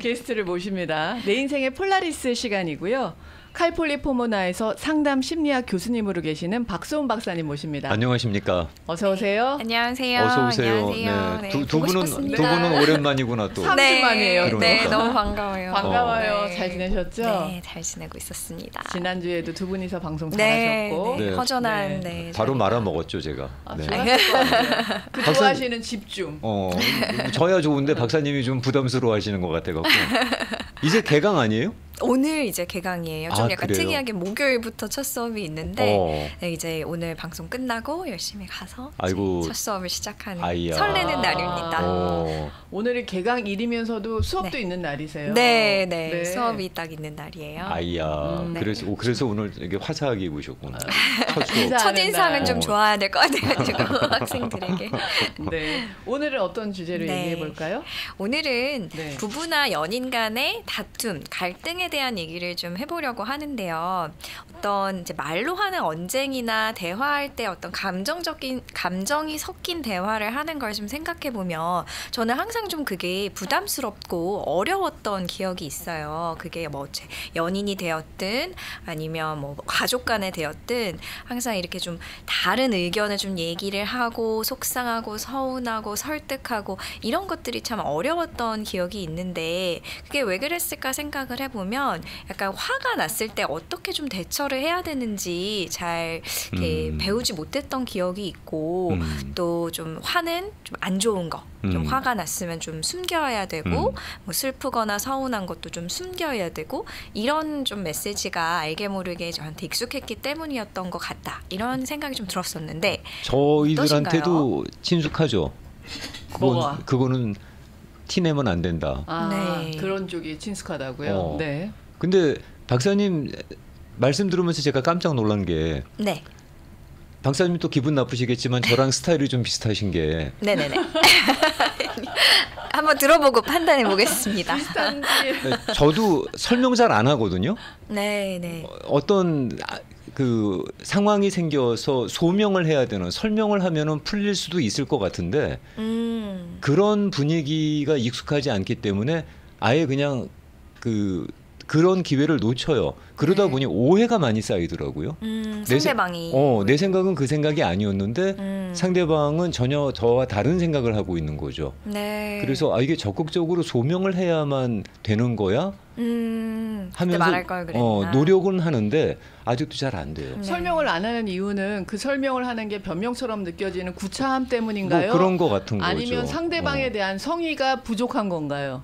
게스트를 모십니다. 내 인생의 폴라리스 시간이고요. 칼폴리포모나에서 상담 심리학 교수님으로 계시는 박소은 박사님 모십니다. 안녕하십니까? 어서 오세요. 안녕하세요. 어서 오세요. 안녕하세요. 네. 네, 두 분은 오랜만이구나 또. 3주 만이에요. 네, 너무 반가워요. 반가워요. 네. 잘 지내셨죠? 네, 잘 지내고 있었습니다. 지난주에도 두 분이서 방송 네, 잘하셨고. 네, 허전한. 네. 네, 바로 저희가. 말아먹었죠 제가. 좋았을 것 같아요. 그 좋아하시는 집중. 저야 좋은데 박사님이 좀 부담스러워하시는 것 같아갖고. 이제 개강 아니에요? 오늘 이제 개강이에요. 좀 약간 그래요? 특이하게 목요일부터 첫 수업이 있는데 네, 이제 오늘 방송 끝나고 열심히 가서 아이고, 첫 수업을 시작하는 아이야. 설레는 날입니다. 오늘이 개강일이면서도 수업도 네. 있는 날이세요. 네, 네, 수업이 딱 있는 날이에요. 아이야. 네. 그래서 오늘 이렇게 화사하게 입으셨구나. 첫 수업. 첫인상은 좀 어. 좋아야 될 것 같아가지고 학생들에게. 네. 오늘은 어떤 주제로 네. 얘기해 볼까요? 오늘은 네. 부부나 연인 간의 다툼, 갈등에 대한 얘기를 좀 해보려고 하는데요. 어떤 이제 말로 하는 언쟁이나 대화할 때 어떤 감정이 섞인 대화를 하는 걸 좀 생각해 보면 저는 항상 좀 그게 부담스럽고 어려웠던 기억이 있어요. 그게 뭐 연인이 되었든 아니면 뭐 가족 간에 되었든 항상 이렇게 좀 다른 의견을 좀 얘기를 하고 속상하고 서운하고 설득하고 이런 것들이 참 어려웠던 기억이 있는데 그게 왜 그랬을까 생각을 해보면 약간 화가 났을 때 어떻게 좀 대처를 해야 되는지 잘 이렇게 배우지 못했던 기억이 있고 또 좀 화는 좀 안 좋은 거 좀 화가 났으면 좀 숨겨야 되고 뭐 슬프거나 서운한 것도 좀 숨겨야 되고 이런 좀 메시지가 알게 모르게 저한테 익숙했기 때문이었던 것 같다 이런 생각이 좀 들었었는데 저희들한테도 친숙하죠. 뭐가? 그거는 티내면 안 된다. 네. 그런 쪽이 친숙하다고요? 네. 근데 박사님 말씀 들으면서 제가 깜짝 놀란 게 네. 박사님 또 기분 나쁘시겠지만 저랑 스타일이 좀 비슷하신 게 네네네. 한번 들어보고 판단해 보겠습니다. 비슷한지. 저도 설명 잘 안 하거든요. 네네. 어떤 그 상황이 생겨서 소명을 해야 되는 설명을 하면은 풀릴 수도 있을 것 같은데 그런 분위기가 익숙하지 않기 때문에 아예 그냥 그런 기회를 놓쳐요. 그러다 네. 보니 오해가 많이 쌓이더라고요. 상대방이. 내 생각은 그 생각이 아니었는데 상대방은 전혀 저와 다른 생각을 하고 있는 거죠. 네. 그래서 이게 적극적으로 소명을 해야만 되는 거야? 그때 말할 걸 그랬나. 노력은 하는데 아직도 잘 안 돼요. 네. 설명을 안 하는 이유는 그 설명을 하는 게 변명처럼 느껴지는 구차함 때문인가요? 뭐 그런 거 같은 거죠. 아니면 상대방에 대한 성의가 부족한 건가요?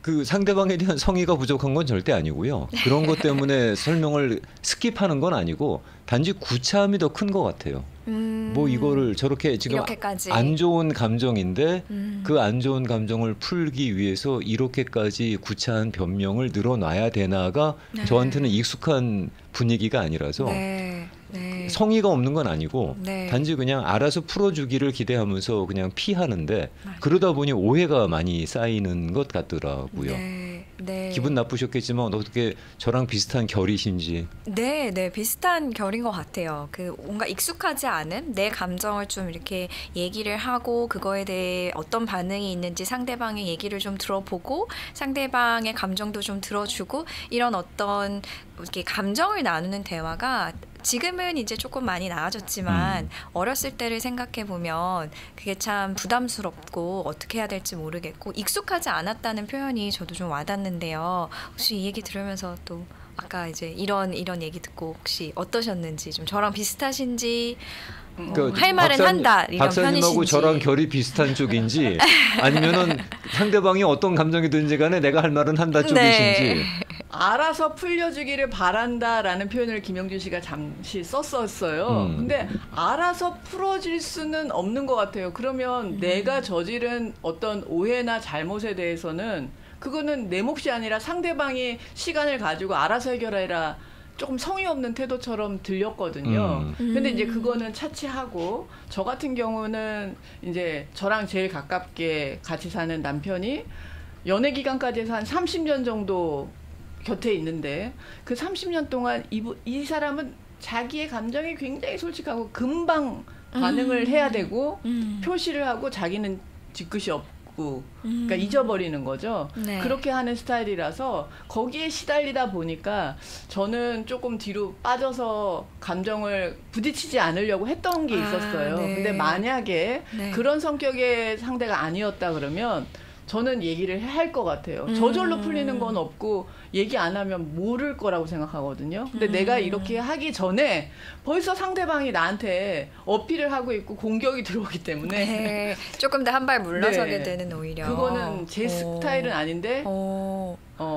그 상대방에 대한 성의가 부족한 건 절대 아니고요. 그런 것 때문에 설명을 스킵하는 건 아니고 단지 구차함이 더 큰 것 같아요. 뭐 이거를 저렇게 지금 이렇게까지. 안 좋은 감정인데 그 안 좋은 감정을 풀기 위해서 이렇게까지 구차한 변명을 늘어놔야 되나가 네. 저한테는 익숙한 분위기가 아니라서 네. 네. 성의가 없는 건 아니고 네. 단지 그냥 알아서 풀어주기를 기대하면서 그냥 피하는데 그러다 보니 오해가 많이 쌓이는 것 같더라고요. 네. 네. 기분 나쁘셨겠지만 어떻게 저랑 비슷한 결이신지. 네, 네, 비슷한 결인 것 같아요. 그 뭔가 익숙하지 않은 내 감정을 좀 이렇게 얘기를 하고 그거에 대해 어떤 반응이 있는지 상대방의 얘기를 좀 들어보고 상대방의 감정도 좀 들어주고 이런 어떤 이렇게 감정을 나누는 대화가 지금은 이제 조금 많이 나아졌지만 어렸을 때를 생각해 보면 그게 참 부담스럽고 어떻게 해야 될지 모르겠고 익숙하지 않았다는 표현이 저도 좀 와닿는데요. 혹시 이 얘기 들으면서 또 아까 이제 이런 얘기 듣고 혹시 어떠셨는지 좀 저랑 비슷하신지 할 말은 한다 이런 박사님하고 편이신지. 저랑 결이 비슷한 쪽인지 아니면은 상대방이 어떤 감정이든지 간에 내가 할 말은 한다 쪽이신지. 네. 알아서 풀려주기를 바란다라는 표현을 김영준 씨가 잠시 썼었어요. 근데 알아서 풀어질 수는 없는 것 같아요. 그러면 내가 저지른 어떤 오해나 잘못에 대해서는 그거는 내 몫이 아니라 상대방이 시간을 가지고 알아서 해결해라. 조금 성의 없는 태도처럼 들렸거든요. 근데 이제 그거는 차치하고 저 같은 경우는 이제 저랑 제일 가깝게 같이 사는 남편이 연애 기간까지 해서 한 30년 정도 곁에 있는데 그 30년 동안 이 사람은 자기의 감정이 굉장히 솔직하고 금방 반응을 해야 되고 표시를 하고 자기는 뒤끝이 잊고 그러니까 잊어버리는 거죠. 네. 그렇게 하는 스타일이라서 거기에 시달리다 보니까 저는 조금 뒤로 빠져서 감정을 부딪히지 않으려고 했던 게 있었어요. 네. 근데 만약에 네. 그런 성격의 상대가 아니었다 그러면 저는 얘기를 할 것 같아요. 저절로 풀리는 건 없고 얘기 안 하면 모를 거라고 생각하거든요. 근데 내가 이렇게 하기 전에 벌써 상대방이 나한테 어필을 하고 있고 공격이 들어오기 때문에 네. 조금 더 한 발 물러서게 네. 되는 오히려. 그거는 제 스타일은 아닌데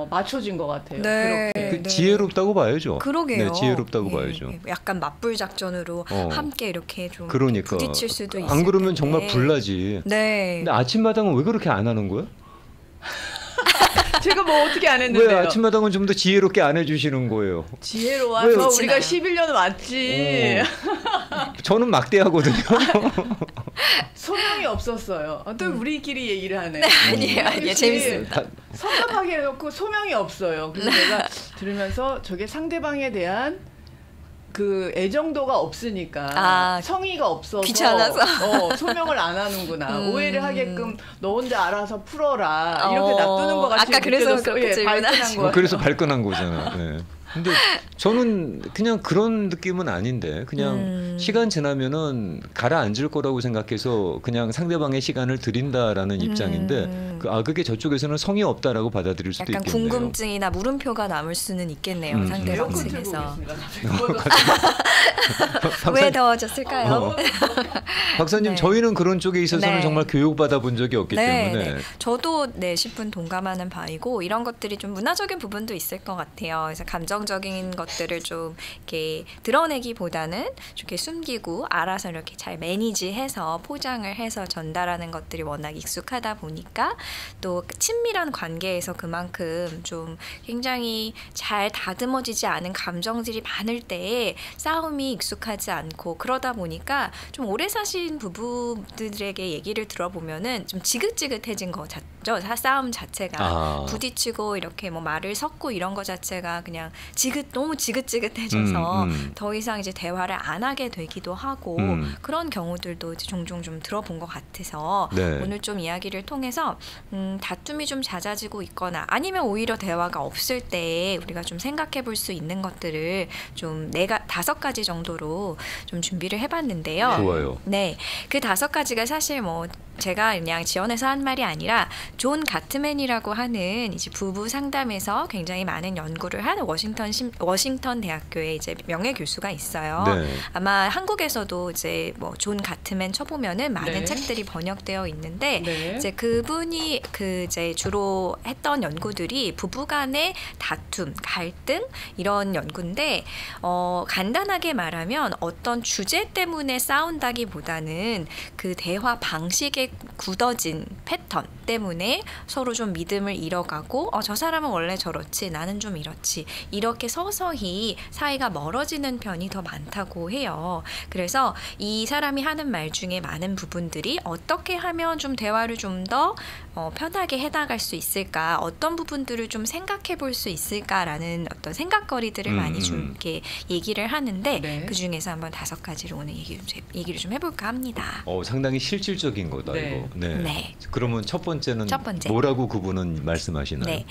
맞춰진 것 같아요. 네. 그렇게. 그 지혜롭다고 봐야죠. 그러게요. 네, 지혜롭다고 예, 봐야죠. 예. 약간 맞불 작전으로 함께 이렇게 좀 그러니까. 부딪힐 수도 있을 안 그러면 텐데. 정말 불나지. 네. 근데 아침마당은 왜 그렇게 안 하는 거야? 제가 뭐 어떻게 안 했는데요. 왜 아침마당은 좀 더 지혜롭게 안 해주시는 거예요? 지혜로워서 왜? 우리가 11년 왔지. 저는 막대하거든요. 소명이 없었어요. 또 우리끼리 얘기를 하네. 아니에요. 재밌습니다. 섭섭하게 해놓고 소명이 없어요. 그래서 내가 들으면서 저게 상대방에 대한 그 애정도가 없으니까 성의가 없어서 귀찮아서 소명을 안 하는구나. 오해를 하게끔 너 혼자 알아서 풀어라. 이렇게 놔두는 것 같이 아까 그래서 느껴졌어요. 그렇게 발끈한 거. 그래서 발끈한 거잖아. 네. 근데 저는 그냥 그런 느낌은 아닌데 그냥 시간 지나면은 가라앉을 거라고 생각해서 그냥 상대방의 시간을 드린다라는 입장인데 그게 저쪽에서는 성의 없다라고 받아들일 수도 약간 있겠네요. 궁금증이나 물음표가 남을 수는 있겠네요. 상대방 측에서. 왜 더워졌을까요? 박사님 네. 저희는 그런 쪽에 있어서는 네. 정말 교육받아 본 적이 없기 네, 때문에 네. 저도 10분 동감하는 바이고 이런 것들이 좀 문화적인 부분도 있을 것 같아요. 그래서 감정적인 것들을 좀 이렇게 드러내기보다는 이렇게 숨기고 알아서 이렇게 잘 매니지해서 포장을 해서 전달하는 것들이 워낙 익숙하다 보니까 또 친밀한 관계에서 그만큼 좀 굉장히 잘 다듬어지지 않은 감정들이 많을 때에 싸움이 익숙하지 않고 그러다 보니까 좀 오래 사신 부부들에게 얘기를 들어보면은 좀 지긋지긋해진 거죠. 싸움 자체가 부딪히고 이렇게 뭐 말을 섞고 이런 거 자체가 그냥 너무 지긋지긋해져서 더 이상 이제 대화를 안 하게 되기도 하고 그런 경우들도 이제 종종 좀 들어본 것 같아서 네. 오늘 좀 이야기를 통해서 다툼이 좀 잦아지고 있거나 아니면 오히려 대화가 없을 때 우리가 좀 생각해 볼 수 있는 것들을 좀 5가지 정도로 좀 준비를 해봤는데요. 좋아요. 네, 그 5가지가 사실 뭐 제가 그냥 지어내서 한 말이 아니라 존 가트맨이라고 하는 이제 부부 상담에서 굉장히 많은 연구를 하는 워싱턴 대학교의 이제 명예 교수가 있어요. 네. 아마 한국에서도 이제 뭐 존 가트맨 쳐보면은 많은 네. 책들이 번역되어 있는데 네. 이제 그분이 이제 주로 했던 연구들이 부부간의 다툼, 갈등 이런 연구인데 간단하게 말하면 어떤 주제 때문에 싸운다기보다는 그 대화 방식에 굳어진 패턴 때문에 서로 좀 믿음을 잃어가고 저 사람은 원래 저렇지 나는 좀 이렇지 이렇게 서서히 사이가 멀어지는 편이 더 많다고 해요. 그래서 이 사람이 하는 말 중에 많은 부분들이 어떻게 하면 좀 대화를 좀 더 편하게 해나갈 수 있을까 어떤 부분들을 좀 생각해 볼 수 있을까라는 어떤 생각거리들을 많이 좀 이렇게 얘기를 하는데 네. 그 중에서 한번 5가지를 오늘 얘기를 좀 해볼까 합니다. 상당히 실질적인 거다 네. 이거. 네. 네. 그러면 첫 번째는 첫 번째. 뭐라고 그분은 말씀하시나요? 네.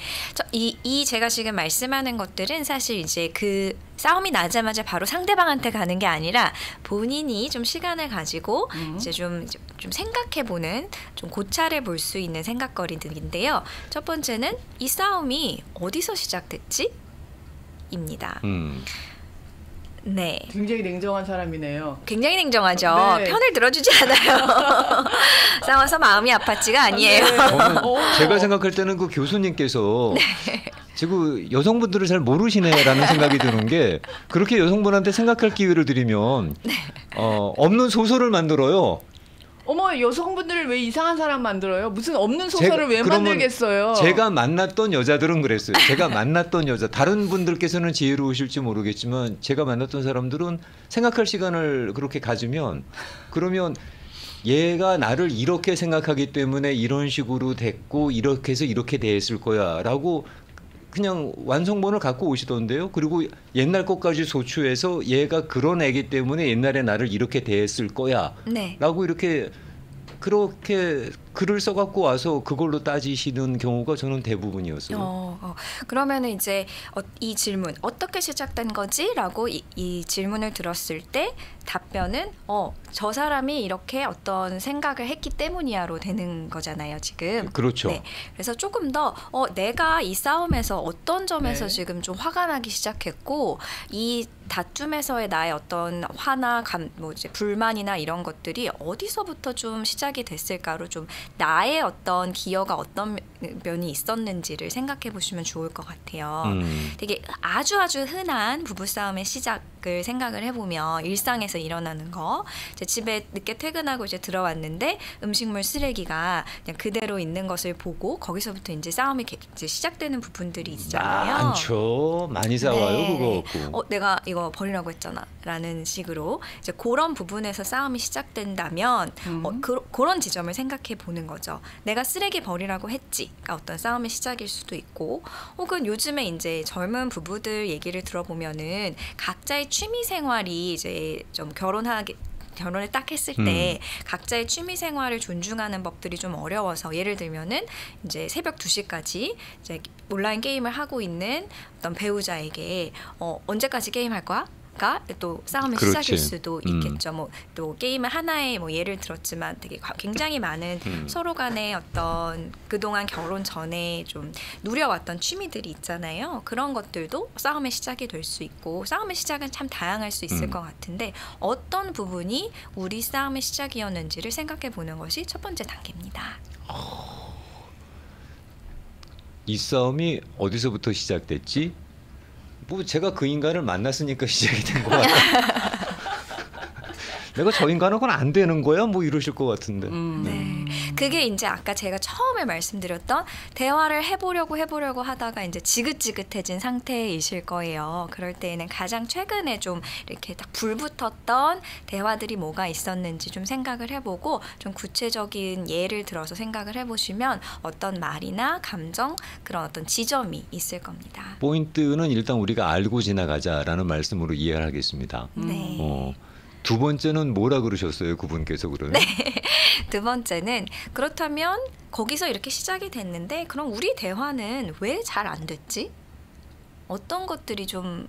이 제가 지금 말씀하는 것들은 사실 이제 그 싸움이 나자마자 바로 상대방한테 가는 게 아니라 본인이 좀 시간을 가지고 이제 좀 생각해보는 좀 고찰해 볼 수 있는 생각거리들인데요. 첫 번째는 이 싸움이 어디서 시작됐지? 입니다. 네. 굉장히 냉정한 사람이네요. 굉장히 냉정하죠. 네. 편을 들어주지 않아요. 싸워서 마음이 아팠지가 아니에요. 제가 생각할 때는 그 교수님께서 지금 여성분들을 잘 모르시네라는 생각이 드는 게 그렇게 여성분한테 생각할 기회를 드리면 없는 소설을 만들어요. 어머 여성분들을 왜 이상한 사람 만들어요? 무슨 없는 소설을 왜 만들겠어요? 제가 만났던 여자들은 그랬어요. 제가 만났던 여자 다른 분들께서는 지혜로우실지 모르겠지만 제가 만났던 사람들은 생각할 시간을 그렇게 가지면 그러면 얘가 나를 이렇게 생각하기 때문에 이런 식으로 됐고 이렇게 해서 이렇게 대했을 거야 라고 그냥 완성본을 갖고 오시던데요. 그리고 옛날 것까지 소추해서 얘가 그런 애기 때문에 옛날에 나를 이렇게 대했을 거야 네. 라고 그렇게 글을 써갖고 와서 그걸로 따지시는 경우가 저는 대부분이었어요. 그러면은 이제 이 질문 어떻게 시작된 거지?라고 이 질문을 들었을 때 답변은 저 사람이 이렇게 어떤 생각을 했기 때문이야로 되는 거잖아요, 지금. 그렇죠. 네. 그래서 조금 더 내가 이 싸움에서 어떤 점에서 네. 지금 좀 화가 나기 시작했고 이 다툼에서의 나의 어떤 화나 뭐 이제 불만이나 이런 것들이 어디서부터 좀 시작이 됐을까로 좀 나의 어떤 기여가 어떤 면이 있었는지를 생각해 보시면 좋을 것 같아요. 되게 아주 흔한 부부싸움의 시작을 생각을 해보면 일상에서 일어나는 거, 이제 집에 늦게 퇴근하고 이제 들어왔는데 음식물 쓰레기가 그냥 그대로 있는 것을 보고 거기서부터 이제 싸움이 이제 시작되는 부분들이 있잖아요. 많죠. 많이 싸워요. 네. 그거 갖고. 내가 이거 버리라고 했잖아 라는 식으로 이제 그런 부분에서 싸움이 시작된다면 그런 지점을 생각해 보는 거죠. 내가 쓰레기 버리라고 했지가 어떤 싸움의 시작일 수도 있고, 혹은 요즘에 이제 젊은 부부들 얘기를 들어보면은 각자의 취미 생활이 이제 좀 결혼을 딱 했을 때 각자의 취미 생활을 존중하는 법들이 좀 어려워서, 예를 들면은 이제 새벽 2시까지 이제 온라인 게임을 하고 있는 어떤 배우자에게 언제까지 게임할 거야? 가 또 싸움의 그렇지. 시작일 수도 있겠죠. 뭐 또 게임을 하나의 뭐 예를 들었지만 되게 굉장히 많은 서로 간의 어떤 그동안 결혼 전에 좀 누려왔던 취미들이 있잖아요. 그런 것들도 싸움의 시작이 될 수 있고, 싸움의 시작은 참 다양할 수 있을 것 같은데 어떤 부분이 우리 싸움의 시작이었는지를 생각해 보는 것이 첫 번째 단계입니다. 이 싸움이 어디서부터 시작됐지? 뭐 제가 그 인간을 만났으니까 시작이 된 것 같아요. 내가 저 인간하고는 안 되는 거야? 뭐 이러실 것 같은데. 네. 그게 이제 아까 제가 처음에 말씀드렸던 대화를 해보려고 하다가 이제 지긋지긋해진 상태이실 거예요. 그럴 때에는 가장 최근에 좀 이렇게 딱 불붙었던 대화들이 뭐가 있었는지 좀 생각을 해보고, 좀 구체적인 예를 들어서 생각을 해보시면 어떤 말이나 감정, 그런 어떤 지점이 있을 겁니다. 포인트는 일단 우리가 알고 지나가자라는 말씀으로 이해를 하겠습니다. 네. 두 번째는 뭐라 그러셨어요, 그분께서 그러면? 네. 두 번째는, 그렇다면 거기서 이렇게 시작이 됐는데 그럼 우리 대화는 왜 잘 안 됐지? 어떤 것들이 좀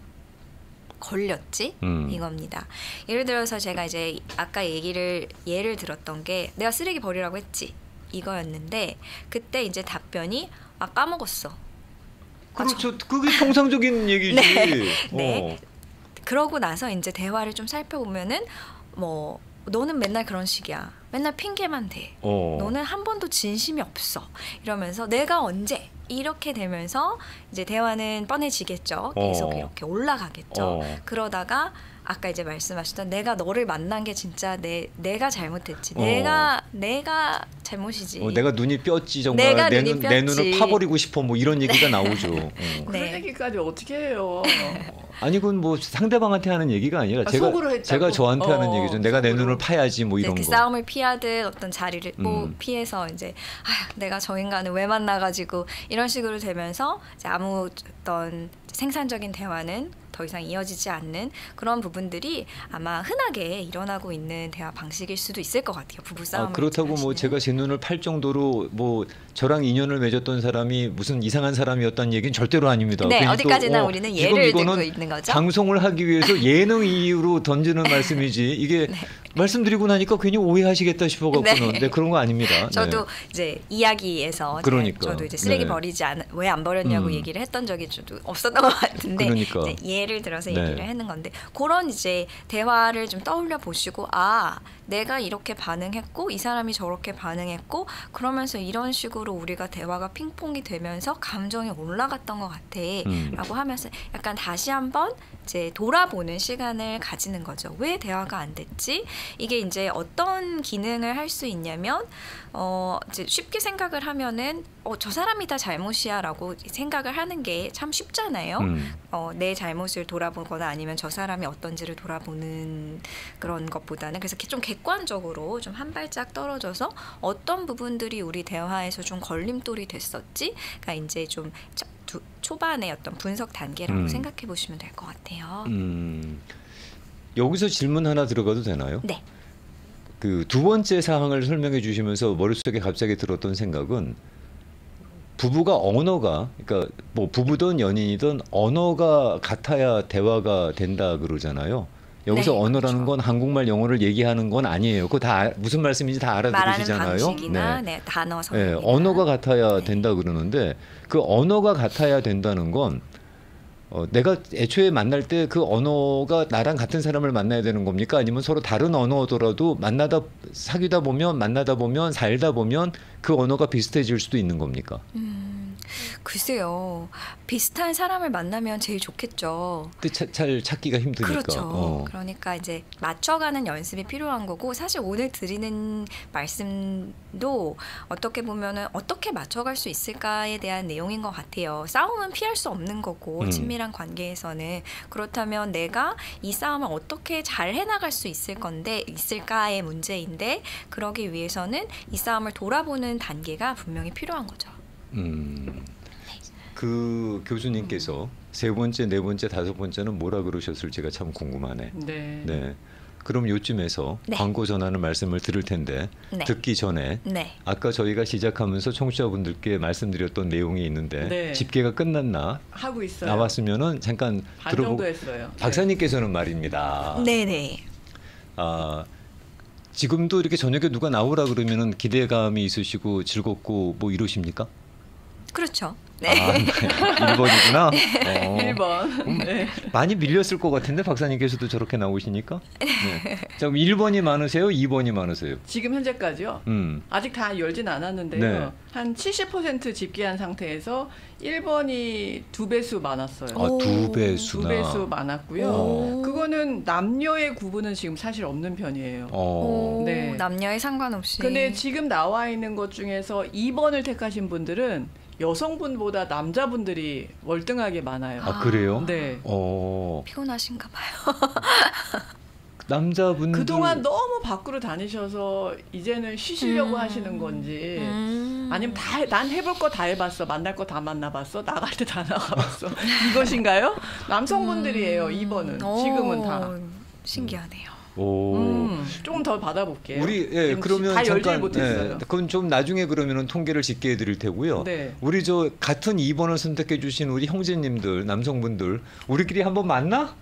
걸렸지? 이겁니다. 예를 들어서 제가 이제 아까 예를 들었던 게 내가 쓰레기 버리라고 했지 이거였는데, 그때 이제 답변이 까먹었어. 그렇죠. 그게 통상적인 얘기지. 네. 그러고 나서 이제 대화를 좀 살펴보면은 뭐 너는 맨날 그런 식이야. 맨날 핑계만 대. 너는 한 번도 진심이 없어. 이러면서 내가 언제 이렇게 되면서 이제 대화는 뻔해지겠죠. 계속 이렇게 올라가겠죠. 그러다가 아까 이제 말씀하셨던 내가 너를 만난 게 진짜 내가 잘못했지. 내가 잘못이지. 내가 눈이 뼈지 정말 내 눈을 파버리고 싶어 뭐 이런 얘기가 나오죠. 그런 얘기까지 어떻게 해요? 아니 그건 뭐 상대방한테 하는 얘기가 아니라 제가 저한테 하는 얘기죠. 내가 내 눈을 파야지 뭐 이런 그 거. 싸움을 피하듯 어떤 자리를 피해서 이제 내가 저 인간을 왜 만나가지고 이런 식으로 되면서 이제 아무 어떤 생산적인 대화는 더 이상 이어지지 않는 그런 부분들이 아마 흔하게 일어나고 있는 대화 방식일 수도 있을 것 같아요. 부부싸움을 그렇다고 뭐 제가 제 눈을 팔 정도로 뭐 저랑 인연을 맺었던 사람이 무슨 이상한 사람이었다는 얘기는 절대로 아닙니다. 네, 어디까지나 우리는 예를 들고 있는 거죠. 방송을 하기 위해서 예능 이유로 던지는 말씀이지 이게 말씀드리고 나니까 괜히 오해하시겠다 싶어갖고는 네, 그런 거 아닙니다. 저도 이제 이야기에서 저도 이제 쓰레기 버리지 왜 안 버렸냐고 얘기를 했던 적이 저도 없었던 것 같은데 예를 들어서 얘기를 하는 건데, 그런 이제 대화를 좀 떠올려 보시고 내가 이렇게 반응했고 이 사람이 저렇게 반응했고 그러면서 이런 식으로 우리가 대화가 핑퐁이 되면서 감정이 올라갔던 것 같아 라고 하면서 약간 다시 한번 이제 돌아보는 시간을 가지는 거죠. 왜 대화가 안 됐지? 이게 이제 어떤 기능을 할 수 있냐면 이제 쉽게 생각을 하면은 저 사람이 다 잘못이야 라고 생각을 하는 게 참 쉽잖아요. 내 잘못을 돌아보거나 아니면 저 사람이 어떤지를 돌아보는 그런 것보다는, 그래서 좀 객관적으로 좀 한 발짝 떨어져서 어떤 부분들이 우리 대화에서 좀 걸림돌이 됐었지? 그러니까 이제 좀 초반의 어떤 분석 단계라고 생각해 보시면 될 것 같아요. 여기서 질문 하나 들어가도 되나요? 네. 그 두 번째 사항을 설명해 주시면서 머릿속에 갑자기 들었던 생각은 부부가 언어가 그러니까 뭐 부부든 연인이든 언어가 같아야 대화가 된다 그러잖아요. 여기서 네, 언어라는 그렇죠. 건 한국말 영어를 얘기하는 건 아니에요. 그거 다 무슨 말씀인지 다 말하는 알아들으시잖아요. 방식이나 네, 단어 성이나 언어가 같아야 네. 된다 그러는데 그 언어가 같아야 된다는 건 내가 애초에 만날 때 그 언어가 나랑 같은 사람을 만나야 되는 겁니까? 아니면 서로 다른 언어더라도 사귀다 보면 만나다 보면 살다 보면 그 언어가 비슷해질 수도 있는 겁니까? 글쎄요. 비슷한 사람을 만나면 제일 좋겠죠. 근데 잘 찾기가 힘드니까. 그렇죠. 그러니까 이제 맞춰가는 연습이 필요한 거고 사실 오늘 드리는 말씀도 어떻게 보면은 어떻게 맞춰갈 수 있을까에 대한 내용인 것 같아요. 싸움은 피할 수 없는 거고 친밀한 관계에서는 그렇다면 내가 이 싸움을 어떻게 잘 해나갈 수 있을까의 문제인데 그러기 위해서는 이 싸움을 돌아보는 단계가 분명히 필요한 거죠. 그 교수님께서 세 번째, 네 번째, 다섯 번째는 뭐라 그러셨을지가 참 궁금하네. 네. 네. 그럼 요쯤에서 네. 광고 전하는 말씀을 들을 텐데 네. 듣기 전에 네. 아까 저희가 시작하면서 청취자분들께 말씀드렸던 내용이 있는데 네. 집계가 끝났나? 하고 있어요. 나왔으면은 잠깐 반 들어보고 정도 했어요. 박사님께서는 말입니다. 네네. 지금도 이렇게 저녁에 누가 나오라 그러면은 기대감이 있으시고 즐겁고 뭐 이러십니까? 그렇죠. 네. 1번이구나. 1번. 네. 많이 밀렸을 것 같은데 박사님께서도 저렇게 나오시니까. 네. 자, 그럼 1번이 많으세요? 2번이 많으세요? 지금 현재까지요. 아직 다 열진 않았는데요. 네. 한 70% 집계한 상태에서 1번이 2배수 많았어요. 아, 2배수나. 2배수 많았고요. 그거는 남녀의 구분은 지금 사실 없는 편이에요. 네. 남녀에 상관없이. 근데 지금 나와 있는 것 중에서 2번을 택하신 분들은 여성분보다 남자분들이 월등하게 많아요. 아, 그래요? 네. 피곤하신가 봐요. 남자분들 그동안 너무 밖으로 다니셔서 이제는 쉬시려고 하시는 건지 아니면 난 해볼 거 다 해봤어. 만날 거 다 만나봤어. 나갈 때 다 나가봤어. 이것인가요? 남성분들이에요. 2번은. 지금은 다. 신기하네요. 조금 더 받아볼게요. 우리 지금 그러면 다 열질 잠깐 못했어요. 그건 좀 나중에 그러면은 통계를 집계해 드릴 테고요. 네. 우리 저 같은 2번을 선택해 주신 우리 형제님들 남성분들 우리끼리 한번 만나?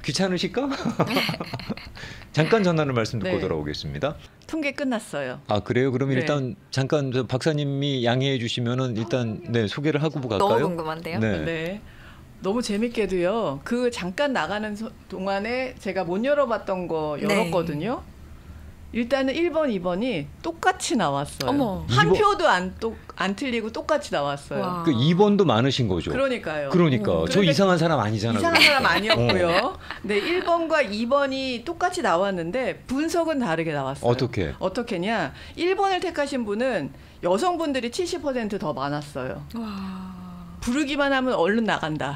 귀찮으실까? 잠깐 전하는 말씀 듣고 네. 돌아오겠습니다. 통계 끝났어요. 아, 그래요? 그러면 네. 일단 잠깐 저 박사님이 양해해 주시면은 일단 네, 소개를 하고 갈까요? 너무 궁금한데요. 네. 너무 재밌게도요. 그 잠깐 나가는 동안에 제가 못 열어봤던 거 열었거든요. 일단은 1번, 2번이 똑같이 나왔어요. 어머. 한 2번. 표도 안 틀리고 똑같이 나왔어요. 와. 그 2번도 많으신 거죠. 그러니까요. 그러니까 저 그러니까 이상한 사람 아니잖아요. 이상한 사람 아니었고요. 네, 1번과 2번이 똑같이 나왔는데 분석은 다르게 나왔어요. 어떻게냐? 1번을 택하신 분은 여성분들이 70% 더 많았어요. 와. 부르기만 하면 얼른 나간다.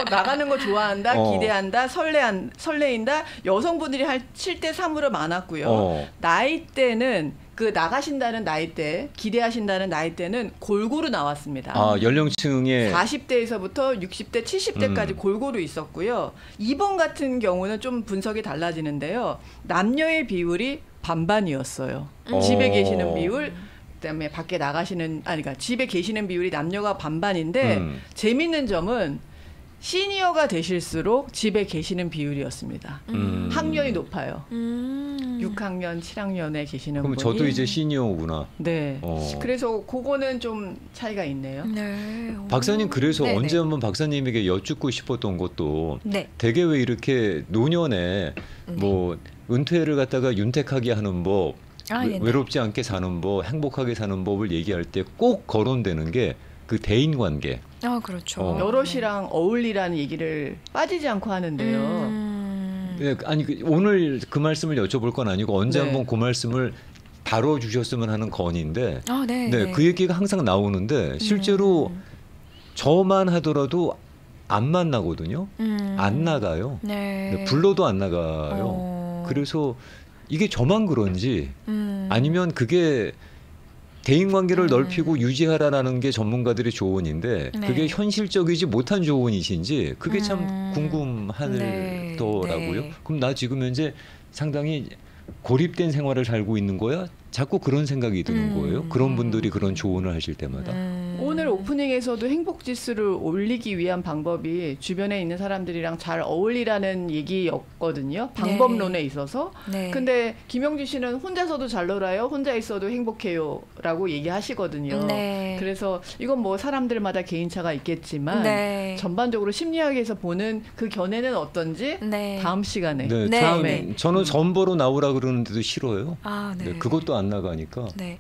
나가는 거 좋아한다, 기대한다, 설레인다. 여성분들이 할 7대 3으로 많았고요. 나이대는 그 나가신다는 나이대, 기대하신다는 나이대는 골고루 나왔습니다. 연령층에 40대에서부터 60대, 70대까지 골고루 있었고요. 2번 같은 경우는 좀 분석이 달라지는데요. 남녀의 비율이 반반이었어요. 집에 계시는 비율, 그다음에 밖에 나가시는 그러니까 집에 계시는 비율이 남녀가 반반인데 재밌는 점은 시니어가 되실수록 집에 계시는 비율이었습니다. 학년이 높아요. 6학년, 7학년에 계시는 그럼 분이. 저도 이제 시니어구나. 네. 그래서 그거는 좀 차이가 있네요. 네. 박사님 그래서 네네. 언제 한번 박사님에게 여쭙고 싶었던 것도 네. 되게 왜 이렇게 노년에 뭐 은퇴를 갖다가 윤택하게 하는 법 외롭지 않게 사는 법, 행복하게 사는 법을 얘기할 때 꼭 거론되는 게 그 대인 관계. 그렇죠. 여럿이랑 어울리라는 얘기를 빠지지 않고 하는데요. 네, 아니 오늘 그 말씀을 여쭤볼 건 아니고 언제 한번 그 말씀을 다뤄주셨으면 하는 건인데, 네, 그 얘기가 항상 나오는데 실제로 저만 하더라도 안 만나거든요. 안 나가요. 네, 불러도 안 나가요. 그래서 이게 저만 그런지 아니면 그게 대인관계를 넓히고 유지하라는 게 전문가들의 조언인데 그게 현실적이지 못한 조언이신지 그게 참 궁금하더라고요. 그럼 나 지금 현재 상당히 고립된 생활을 살고 있는 거야? 자꾸 그런 생각이 드는 거예요. 그런 분들이 그런 조언을 하실 때마다. 오늘 오프닝에서도 행복 지수를 올리기 위한 방법이 주변에 있는 사람들이랑 잘 어울리라는 얘기였거든요. 방법론에 있어서. 네. 근데 김영주 씨는 혼자서도 잘 놀아요. 혼자 있어도 행복해요라고 얘기하시거든요. 네. 그래서 이건 뭐 사람들마다 개인차가 있겠지만 네. 전반적으로 심리학에서 보는 그 견해는 어떤지 네. 다음 시간에. 네, 네. 다음에 저는 전보로 나오라 그러는데도 싫어요. 아, 네. 네, 그것도 안 나가니까. 네.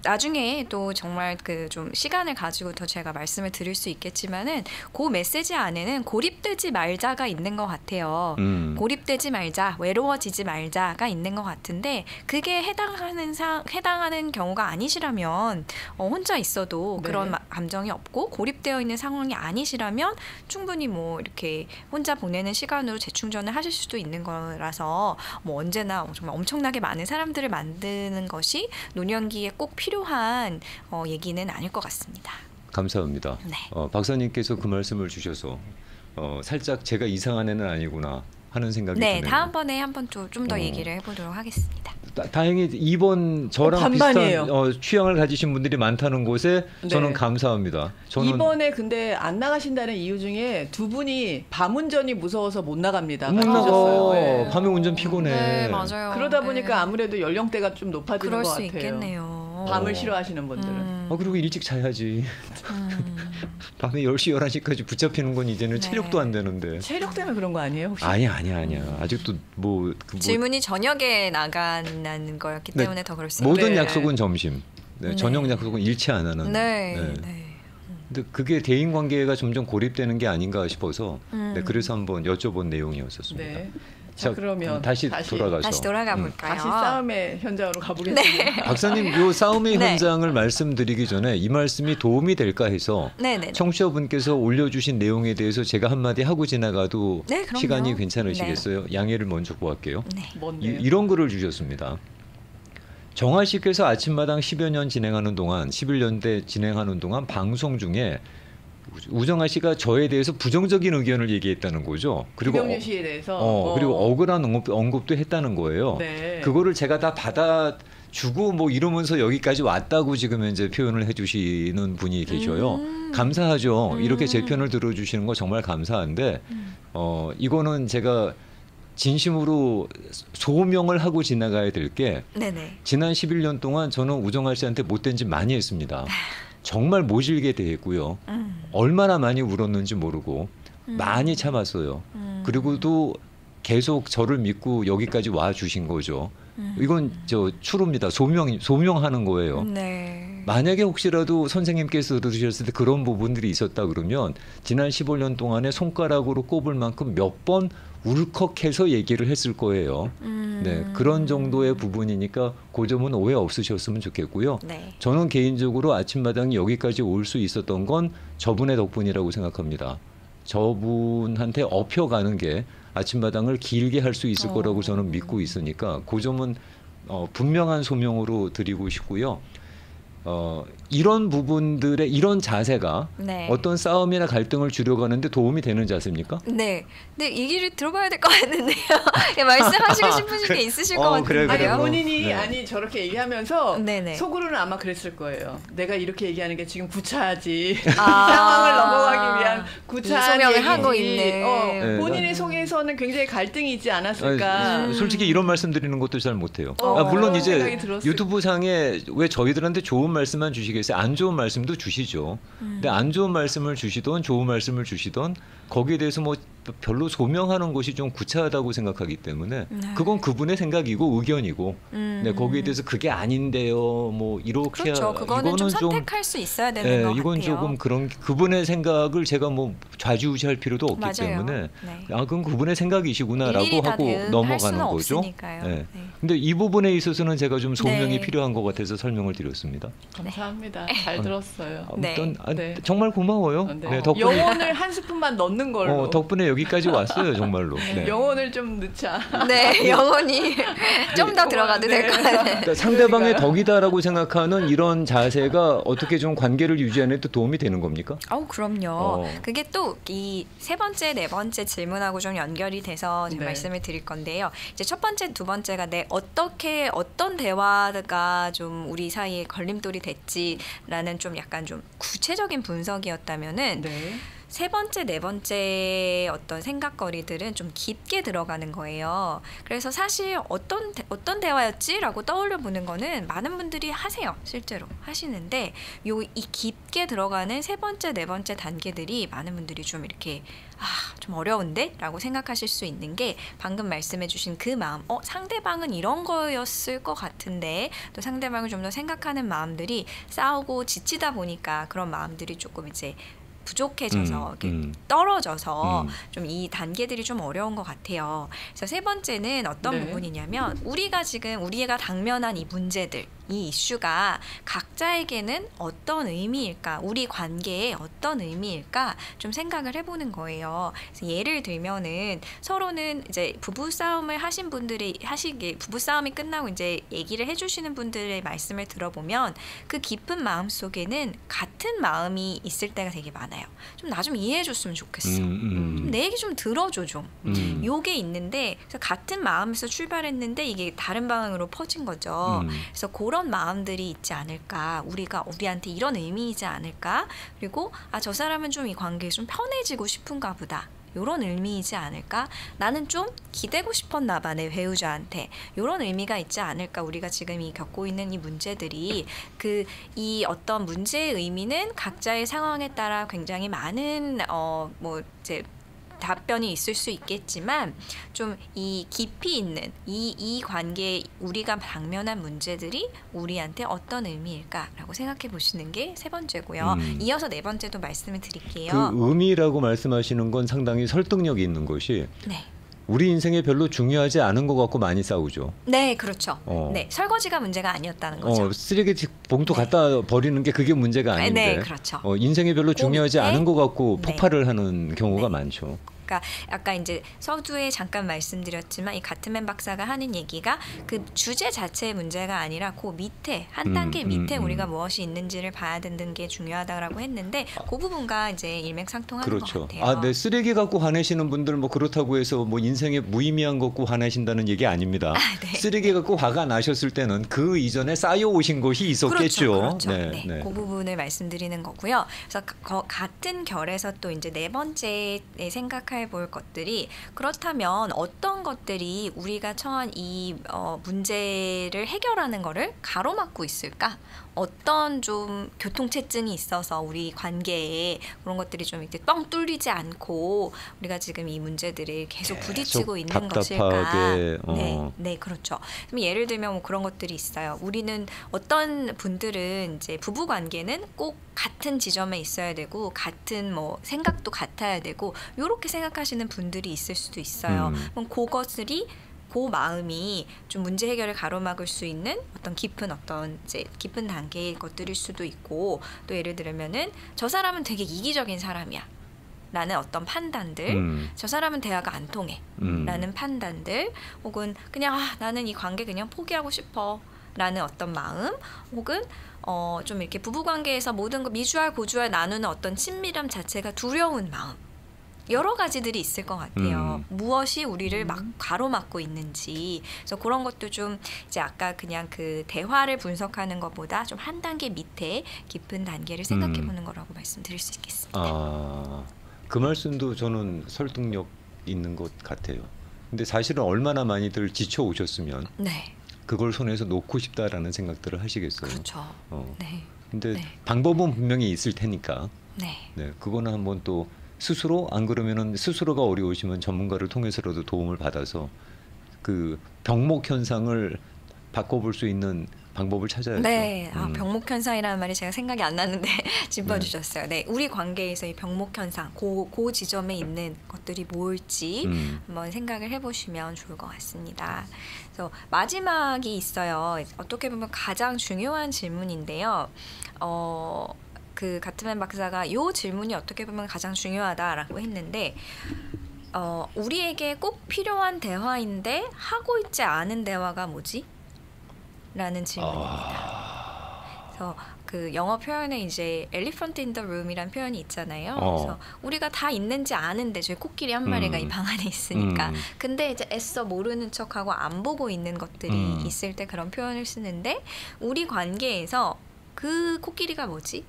나중에 또 정말 그 좀 시간을 가지고 더 제가 말씀을 드릴 수 있겠지만은 그 메시지 안에는 고립되지 말자가 있는 것 같아요. 고립되지 말자, 외로워지지 말자가 있는 것 같은데 그게 해당하는 경우가 아니시라면 혼자 있어도 네. 그런 감정이 없고 고립되어 있는 상황이 아니시라면 충분히 뭐 이렇게 혼자 보내는 시간으로 재충전을 하실 수도 있는 거라서 뭐 언제나 정말 엄청나게 많은 사람들을 만드는 것이 노년기에 꼭 필요한 얘기는 아닐 것 같습니다. 감사합니다. 네. 박사님께서 그 말씀을 주셔서 살짝 제가 이상한 애는 아니구나 하는 생각이 네, 드네요. 다음번에 한번 좀 더 얘기를 해보도록 하겠습니다. 다행히 이번 저랑 반반이에요. 비슷한 취향을 가지신 분들이 많다는 곳에 저는 네. 감사합니다. 저는 이번에 근데 안 나가신다는 이유 중에 두 분이 밤 운전이 무서워서 못 나갑니다. 못 밝히셨어요. 나가. 네. 밤에 운전 피곤해. 네, 맞아요. 그러다 보니까 네. 아무래도 연령대가 좀 높아지는 그럴 것 수 같아요. 있겠네요. 밤을 싫어하시는 분들은. 그리고 일찍 자야지. 밤에 10시, 11시까지 붙잡히는 건 이제는 네. 체력도 안 되는데. 체력 때문에 그런 거 아니에요 혹시? 아니야. 아직도 질문이 저녁에 나가는 거였기 네. 때문에 더 그럴 수 있어요. 모든 네. 약속은 점심. 네, 네. 저녁 약속은 일치 안 하는. 네. 네. 네. 근데 그게 대인 관계가 점점 고립되는 게 아닌가 싶어서 네, 그래서 한번 여쭤본 내용이었었습니다. 네. 자, 그러면 다시 돌아가서 다시 돌아가 볼까요? 다시 싸움의 현장으로 가보겠습니다. 네. 박사님 요 싸움의 네. 현장을 말씀드리기 전에 이 말씀이 도움이 될까 해서 네네. 청취자분께서 올려주신 내용에 대해서 제가 한마디 하고 지나가도 네, 그럼요. 시간이 괜찮으시겠어요? 양해를 먼저 구할게요. 네. 뭔데요? 이런 글을 주셨습니다. 정화 씨께서 아침마당 10여 년 진행하는 동안 11년대 진행하는 동안 방송 중에 우정아 씨가 저에 대해서 부정적인 의견을 얘기했다는 거죠. 그리고 김영준 씨에 대해서 그리고 억울한 언급도 했다는 거예요. 네. 그거를 제가 다 받아주고 뭐 이러면서 여기까지 왔다고 지금 이제 표현을 해주시는 분이 계셔요. 감사하죠. 이렇게 제 편을 들어주시는 거 정말 감사한데 이거는 제가 진심으로 소명을 하고 지나가야 될 게 네네. 지난 11년 동안 저는 우정아 씨한테 못된 짓 많이 했습니다. 정말 모질게 대했고요. 얼마나 많이 울었는지 모르고 많이 참았어요. 그리고 또 계속 저를 믿고 여기까지 와 주신 거죠. 이건 저 추루입니다. 소명하는 거예요. 네. 만약에 혹시라도 선생님께서 들으셨을 때 그런 부분들이 있었다 그러면 지난 15년 동안에 손가락으로 꼽을 만큼 몇 번 울컥해서 얘기를 했을 거예요. 네, 그런 정도의 부분이니까 그 점은 오해 없으셨으면 좋겠고요. 네. 저는 개인적으로 아침마당이 여기까지 올 수 있었던 건 저분의 덕분이라고 생각합니다. 저분한테 업혀가는 게 아침마당을 길게 할 수 있을 거라고 저는 믿고 있으니까 그 점은 분명한 소명으로 드리고 싶고요. 이런 부분들의 이런 자세가 네. 어떤 싸움이나 갈등을 줄여가는데 도움이 되는 자세입니까? 네. 근데 이 길을 들어봐야 될 것 같은데요. 말씀하시고 싶으신 게 있으실 것 그래, 같은데요. 아니 그래. 본인이 네. 아니 저렇게 얘기하면서 네네. 속으로는 아마 그랬을 거예요. 내가 이렇게 얘기하는 게 지금 구차하지. 이 아. 상황을 넘어가기 위한 구차한 소명을 얘기지. 하고 있는. 네. 본인의 속에서는 굉장히 갈등이 있지 않았을까. 솔직히 이런 말씀 드리는 것도 잘 못해요. 그런 물론 이제 생각이 들었어요. 유튜브 상에 왜 저희들한테 좋은 말씀만 주시겠어요? 안 좋은 말씀도 주시죠. 근데 안 좋은 말씀을 주시던 좋은 말씀을 주시던 거기에 대해서 뭐 별로 소명하는 것이 좀 구차하다고 생각하기 때문에 그건 그분의 생각이고 의견이고 네, 거기에 대해서 그게 아닌데요. 뭐 이렇게 그렇죠. 그거는 이거는 좀 선택할 수 있어야 되는 네, 것 이건 같아요. 조금 그런 그분의 생각을 제가 뭐 좌지우지할 필요도 없기 맞아요. 때문에 네. 그건 그분의 생각이시구나라고 일일이 다 하고 대응할 넘어가는 수는 거죠. 없으니까요. 네. 네. 근데 이 부분에 있어서는 제가 좀 소명이 네. 필요한 것 같아서 설명을 드렸습니다. 감사합니다. 잘 들었어요. 아무튼 네. 아, 네. 정말 고마워요. 네. 네, 덕분에 영혼을 한 스푼만 넣는 걸로. 덕분에 여기까지 왔어요, 정말로. 네. 영혼을 좀 넣자. 네, 영혼이 좀 더 들어가도 될 것 같아요. 그러니까 상대방의 덕이다라고 생각하는 이런 자세가 어떻게 좀 관계를 유지하는 데 도움이 되는 겁니까? 그럼요. 그게 또 이 세 번째, 네 번째 질문하고 좀 연결이 돼서 네. 말씀을 드릴 건데요. 이제 첫 번째, 두 번째가 어떤 대화가 좀 우리 사이에 걸림돌이 됐지라는 좀 약간 좀 구체적인 분석이었다면은 네. 세 번째, 네 번째 어떤 생각거리들은 좀 깊게 들어가는 거예요. 그래서 사실 어떤 대화였지라고 떠올려 보는 거는 많은 분들이 하세요. 실제로 하시는데 이 깊게 들어가는 세 번째, 네 번째 단계들이 많은 분들이 좀 이렇게 좀 어려운데? 라고 생각하실 수 있는 게 방금 말씀해 주신 그 마음, 상대방은 이런 거였을 것 같은데 또 상대방을 좀 더 생각하는 마음들이 싸우고 지치다 보니까 그런 마음들이 조금 이제 부족해져서 이렇게 떨어져서 좀 이 단계들이 좀 어려운 것 같아요. 그래서 세 번째는 어떤 네. 부분이냐면 우리가 당면한 이 문제들, 이 이슈가 각자에게는 어떤 의미일까, 우리 관계에 어떤 의미일까 좀 생각을 해보는 거예요. 그래서 예를 들면은 서로는 이제 부부싸움을 하신 분들이 부부싸움이 끝나고 이제 얘기를 해주시는 분들의 말씀을 들어보면 그 깊은 마음 속에는 같은 마음이 있을 때가 되게 많아요. 좀 나 좀 이해해줬으면 좋겠어. 내 얘기 좀 들어줘 좀. 요게 있는데 그래서 같은 마음에서 출발했는데 이게 다른 방향으로 퍼진 거죠. 그래서 그런 마음들이 있지 않을까. 우리한테 이런 의미이지 않을까. 그리고 저 사람은 좀 이 관계에 좀 편해지고 싶은가 보다. 이런 의미이지 않을까? 나는 좀 기대고 싶었나 봐, 내 배우자한테. 이런 의미가 있지 않을까? 우리가 지금 겪고 있는 이 문제들이 이 어떤 문제의 의미는 각자의 상황에 따라 굉장히 많은 답변이 있을 수 있겠지만 좀 이 깊이 있는 이 관계에 우리가 당면한 문제들이 우리한테 어떤 의미일까라고 생각해 보시는 게 세 번째고요. 이어서 네 번째도 말씀을 드릴게요. 그 의미라고 말씀하시는 건 상당히 설득력이 있는 것이 네. 우리 인생에 별로 중요하지 않은 것 같고 많이 싸우죠. 네, 그렇죠. 네, 설거지가 문제가 아니었다는 거죠. 쓰레기 봉투 갖다 버리는 게 그게 문제가 아닌데 네, 그렇죠. 인생에 별로 중요하지 않은 것 같고 네. 폭발을 하는 경우가 네. 많죠. 그러니까 아까 이제 서두에 잠깐 말씀드렸지만 이 가트맨 박사가 하는 얘기가 그 주제 자체의 문제가 아니라 그 밑에 한 단계 밑에 우리가 무엇이 있는지를 봐야 되는 게 중요하다라고 했는데 그 부분과 이제 일맥상통하는 그렇죠. 것 같아요. 네, 쓰레기 갖고 화내시는 분들 뭐 그렇다고 해서 뭐 인생에 무의미한 것 갖고 화내신다는 얘기 아닙니다. 네. 쓰레기 갖고 화가 나셨을 때는 그 이전에 쌓여 오신 것이 있었겠죠. 그렇죠. 네. 그 부분을 말씀드리는 거고요. 그래서 같은 결에서 또 이제 네 번째에 생각할 볼 것들이 그렇다면 어떤 것들이 우리가 처한 이 문제를 해결하는 거를 가로막고 있을까? 어떤 좀 교통체증이 있어서 우리 관계에 그런 것들이 좀 이렇게 뻥 뚫리지 않고 우리가 지금 이 문제들을 계속 부딪히고 있는 것일까? 네, 그렇죠. 그럼 예를 들면 뭐 그런 것들이 있어요. 우리는 어떤 분들은 이제 부부 관계는 꼭 같은 지점에 있어야 되고 같은 뭐 생각도 같아야 되고 이렇게 생각하시는 분들이 있을 수도 있어요. 그럼 그것들이 그 마음이 좀 문제 해결을 가로막을 수 있는 어떤 깊은 단계의 것들일 수도 있고 또 예를 들면은 저 사람은 되게 이기적인 사람이야. 라는 어떤 판단들, 저 사람은 대화가 안 통해. 라는 판단들, 혹은 그냥 나는 이 관계 그냥 포기하고 싶어. 라는 어떤 마음, 혹은 좀 이렇게 부부관계에서 모든 거 미주알 고주알 나누는 어떤 친밀함 자체가 두려운 마음. 여러 가지들이 있을 것 같아요. 무엇이 우리를 막 가로막고 있는지. 그래서 그런 것도 좀 이제 아까 그냥 그 대화를 분석하는 것보다 좀 한 단계 밑에 깊은 단계를 생각해 보는 거라고 말씀드릴 수 있겠습니다. 그 말씀도 저는 설득력 있는 것 같아요. 근데 사실은 얼마나 많이들 지쳐 오셨으면 네. 그걸 손에서 놓고 싶다라는 생각들을 하시겠어요. 그렇죠. 네. 근데 방법은 분명히 있을 테니까. 네. 그거는 한번 또 스스로 안 그러면은 스스로가 어려우시면 전문가를 통해서라도 도움을 받아서 그 병목 현상을 바꿔볼 수 있는 방법을 찾아야죠. 네, 병목 현상이라는 말이 제가 생각이 안 나는데 짚어주셨어요. 네, 우리 관계에서 이 병목 현상, 그 지점에 있는 것들이 뭘지 한번 생각을 해보시면 좋을 것 같습니다. 그래서 마지막이 있어요. 어떻게 보면 가장 중요한 질문인데요. 그 가트맨 박사가 이 질문이 어떻게 보면 가장 중요하다라고 했는데 우리에게 꼭 필요한 대화인데 하고 있지 않은 대화가 뭐지? 라는 질문입니다. 그래서 그 영어 표현에 이제 elephant in the room이란 표현이 있잖아요. 그래서 우리가 다 있는지 아는데 저희 코끼리 한 마리가 이 방 안에 있으니까. 근데 이제 애써 모르는 척하고 안 보고 있는 것들이 있을 때 그런 표현을 쓰는데 우리 관계에서 그 코끼리가 뭐지?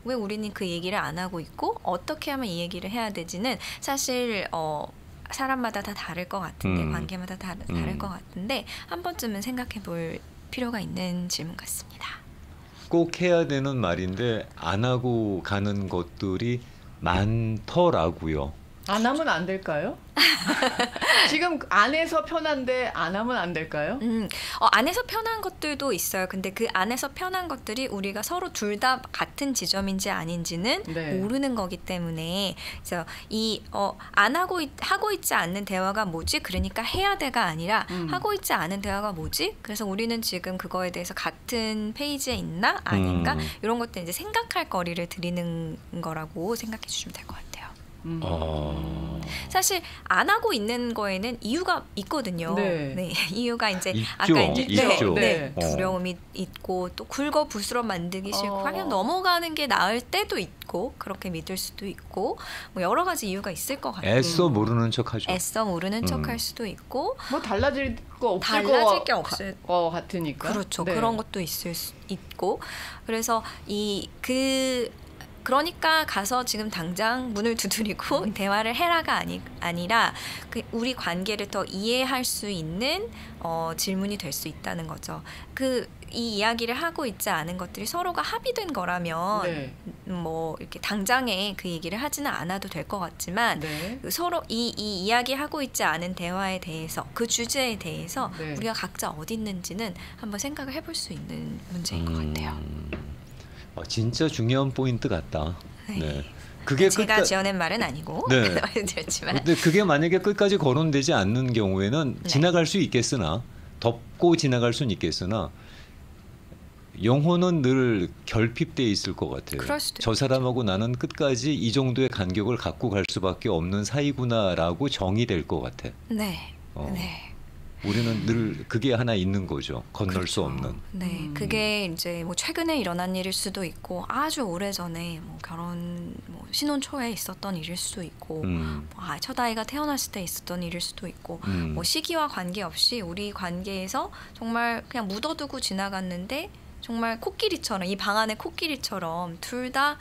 왜 우리는 그 얘기를 안 하고 있고 어떻게 하면 이 얘기를 해야 되지는 사실 사람마다 다 다를 것 같은데 관계마다 다를 것 같은데 한 번쯤은 생각해 볼 필요가 있는 질문 같습니다. 꼭 해야 되는 말인데 안 하고 가는 것들이 많더라고요. 안 하면 안 될까요? 지금 안에서 편한데 안 하면 안 될까요? 안에서 편한 것들도 있어요. 근데 그 안에서 편한 것들이 우리가 서로 둘 다 같은 지점인지 아닌지는 네. 모르는 거기 때문에 그래서 이 안 하고 있지 않는 대화가 뭐지? 그러니까 해야 돼가 아니라 하고 있지 않은 대화가 뭐지? 그래서 우리는 지금 그거에 대해서 같은 페이지에 있나 아닌가? 이런 것들 이제 생각할 거리를 드리는 거라고 생각해 주시면 될 것 같아요. 사실 안 하고 있는 거에는 이유가 있거든요. 네. 네. 이유가 이제 있죠. 아까 이제 있죠. 네. 두려움이 있고 또 굴거 부스럼 만들기 싫고 그냥 넘어가는 게 나을 때도 있고 그렇게 믿을 수도 있고 뭐 여러 가지 이유가 있을 것 같아요. 애써 모르는 척하죠. 애써 모르는 척할 수도 있고 뭐 달라질 거 없을 달라질 게 없을 거 같으니까. 그렇죠. 네. 그런 것도 있을 수 있고 그래서 그러니까 가서 지금 당장 문을 두드리고 대화를 해라가 아니라 우리 관계를 더 이해할 수 있는 질문이 될 수 있다는 거죠. 이 이야기를 하고 있지 않은 것들이 서로가 합의된 거라면 네. 뭐 이렇게 당장에 그 얘기를 하지는 않아도 될 것 같지만 네. 서로 이 이야기하고 있지 않은 대화에 대해서 그 주제에 대해서 네. 우리가 각자 어디 있는지는 한번 생각을 해볼 수 있는 문제인 것 같아요. 진짜 중요한 포인트 같다. 네. 네. 그게 제가 지어낸 말은 아니고 네. 말씀드렸지만 근데 그게 만약에 끝까지 거론되지 않는 경우에는 네. 지나갈 수 있겠으나 덮고 지나갈 수는 있겠으나 영혼은 늘 결핍돼 있을 것 같아요. 그럴 수도 저 사람하고 나는 끝까지 이 정도의 간격을 갖고 갈 수밖에 없는 사이구나라고 정의될 것 같아. 네. 네. 우리는 늘 그게 하나 있는 거죠. 건널 그렇죠. 수 없는. 네, 그게 이제 뭐 최근에 일어난 일일 수도 있고 아주 오래 전에 뭐 결혼 신혼 초에 있었던 일일 수도 있고 첫 아이가 태어났을 때 있었던 일일 수도 있고 뭐 시기와 관계없이 우리 관계에서 정말 그냥 묻어두고 지나갔는데 정말 코끼리처럼 이 방 안의 코끼리처럼 둘 다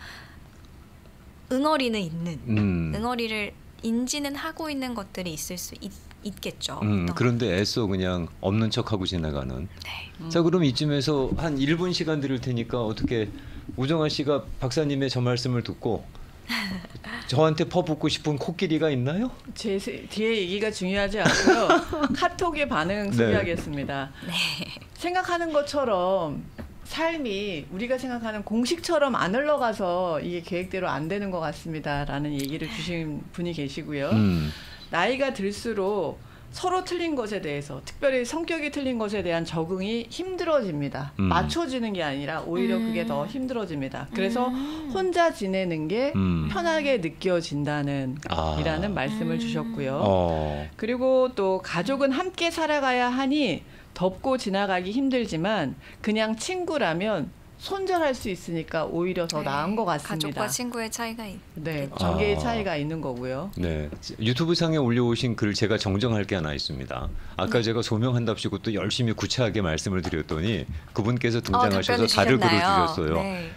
응어리는 있는 응어리를 인지는 하고 있는 것들이 있을 수 있겠죠. 그런데 애써 그냥 없는 척하고 지나가는. 네. 자, 그럼 이쯤에서 한 1분 시간 드릴 테니까 어떻게 우정아 씨가 박사님의 저 말씀을 듣고 저한테 퍼붓고 싶은 코끼리가 있나요? 제 뒤에 얘기가 중요하지 않고요. 카톡의 반응 소개하겠습니다. 네. 생각하는 것처럼 삶이 우리가 생각하는 공식처럼 안 흘러가서 이게 계획대로 안 되는 것 같습니다라는 얘기를 주신 분이 계시고요. 나이가 들수록 서로 틀린 것에 대해서 특별히 성격이 틀린 것에 대한 적응이 힘들어집니다. 맞춰지는 게 아니라 오히려 그게 더 힘들어집니다. 그래서 혼자 지내는 게 편하게 느껴진다는 이라는 말씀을 주셨고요. 그리고 또 가족은 함께 살아가야 하니 덮고 지나가기 힘들지만 그냥 친구라면 손절할 수 있으니까 오히려 더 나은 것 같습니다. 가족과 친구의 차이가 네, 관계의 차이가 있는 거고요. 네, 유튜브 상에 올려오신 글 제가 정정할 게 하나 있습니다. 아까 제가 소명한답시고 또 열심히 구차하게 말씀을 드렸더니 그분께서 등장하셔서 다를 글을 주셨어요. 네.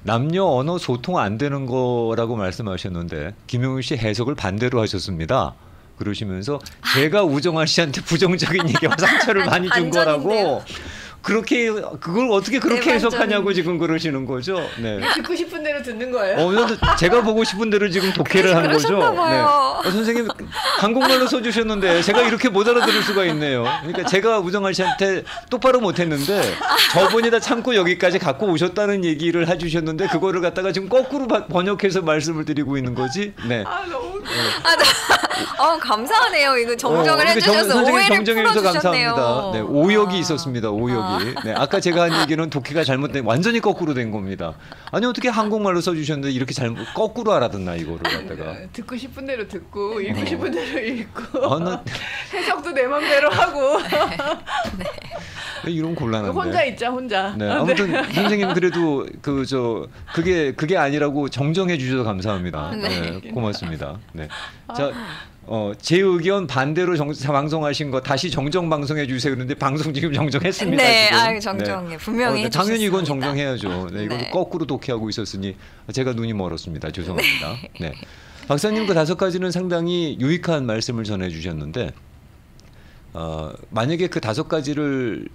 남녀 언어 소통 안 되는 거라고 말씀하셨는데 김용일 씨 해석을 반대로 하셨습니다. 그러시면서 제가 우정아 씨한테 부정적인 얘기와 상처를 많이 준 거라고 그렇게 그걸 어떻게 그렇게 해석하냐고 지금 그러시는 거죠. 네. 듣고 싶은 대로 듣는 거예요. 제가 보고 싶은 대로 지금 독해를 한 거죠. 네. 선생님 한국말로 써주셨는데 제가 이렇게 못 알아들을 수가 있네요. 그러니까 제가 우정아 씨한테 똑바로 못했는데 저분이 다 참고 여기까지 갖고 오셨다는 얘기를 해주셨는데 그거를 갖다가 지금 거꾸로 번역해서 말씀을 드리고 있는 거지. 네. 너무 감사하네요. 이거 정정을 해주셔서 선생님 오해를 정정해주셔서 풀어주셨네요. 감사합니다. 네, 오역이 있었습니다. 오역이. 얘기. 네, 아까 제가 한 얘기는 독해가 잘못된 완전히 거꾸로 된 겁니다. 아니 어떻게 한국말로 써주셨는데 이렇게 잘못 거꾸로 알아듣나 이거를 갖다가. 듣고 싶은 대로 듣고 읽고 싶은 대로 읽고 나... 해석도 내 맘대로 하고. 네. 이런 곤란한데. 혼자 있자 혼자. 네, 아무튼 네. 선생님 그래도 그게 아니라고 정정해 주셔서 감사합니다. 네, 고맙습니다. 네. 자. 제 의견 반대로 방송하신 거 다시 정정 방송해 주세요. 그런데 방송 지금 정정했습니다. 네, 지금. 정정해 네. 분명히 해주셨습니다. 당연히 이건 정정해야죠. 네, 이건 네. 거꾸로 독해하고 있었으니 제가 눈이 멀었습니다. 죄송합니다. 네. 네. 박사님 그 5가지는 상당히 유익한 말씀을 전해주셨는데 만약에 그 5가지를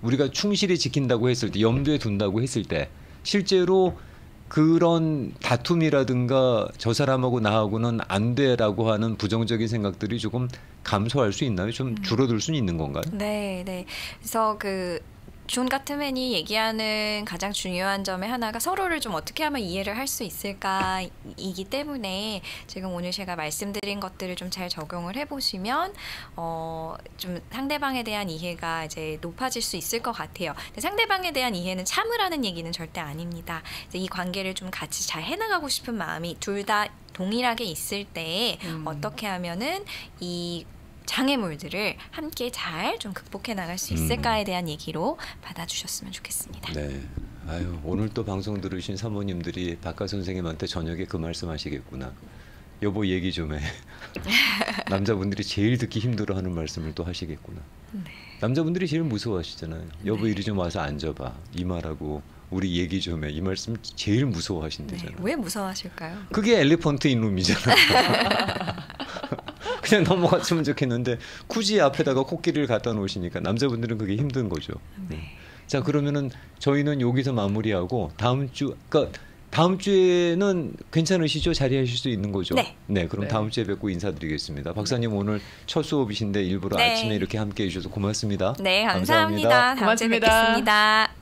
우리가 충실히 지킨다고 했을 때 염두에 둔다고 했을 때 실제로 그런 다툼이라든가 저 사람하고 나하고는 안 돼라고 하는 부정적인 생각들이 조금 감소할 수 있나요? 좀 줄어들 수는 있는 건가요? 네, 네. 그래서 존 가트맨이 얘기하는 가장 중요한 점의 하나가 서로를 좀 어떻게 하면 이해를 할 수 있을까이기 때문에 지금 오늘 제가 말씀드린 것들을 좀 잘 적용을 해보시면 좀 상대방에 대한 이해가 이제 높아질 수 있을 것 같아요. 근데 상대방에 대한 이해는 참으라는 얘기는 절대 아닙니다. 이제 이 관계를 좀 같이 잘 해나가고 싶은 마음이 둘 다 동일하게 있을 때 어떻게 하면은 이 장애물들을 함께 잘 좀 극복해 나갈 수 있을까에 대한 얘기로 받아주셨으면 좋겠습니다. 네. 아유, 오늘 또 방송 들으신 사모님들이 박가 선생님한테 저녁에 그 말씀하시겠구나. 여보 얘기 좀 해. 남자분들이 제일 듣기 힘들어하는 말씀을 또 하시겠구나. 네. 남자분들이 제일 무서워하시잖아요. 여보 이리 좀 와서 앉아봐. 이 말하고 우리 얘기 좀 해. 이 말씀 제일 무서워하신대잖아요. 네. 왜 무서워하실까요? 그게 엘리펀트 인룸이잖아요. 그냥 넘어갔으면 좋겠는데 굳이 앞에다가 코끼리를 갖다 놓으시니까 남자분들은 그게 힘든 거죠. 네. 자 그러면은 저희는 여기서 마무리하고 다음 주에는 괜찮으시죠? 자리하실 수 있는 거죠? 네. 네, 그럼 네. 다음 주에 뵙고 인사드리겠습니다. 박사님 오늘 첫 수업이신데 일부러 네. 아침에 이렇게 함께해 주셔서 고맙습니다. 네, 감사합니다. 다음 주에 고맙습니다. 뵙겠습니다.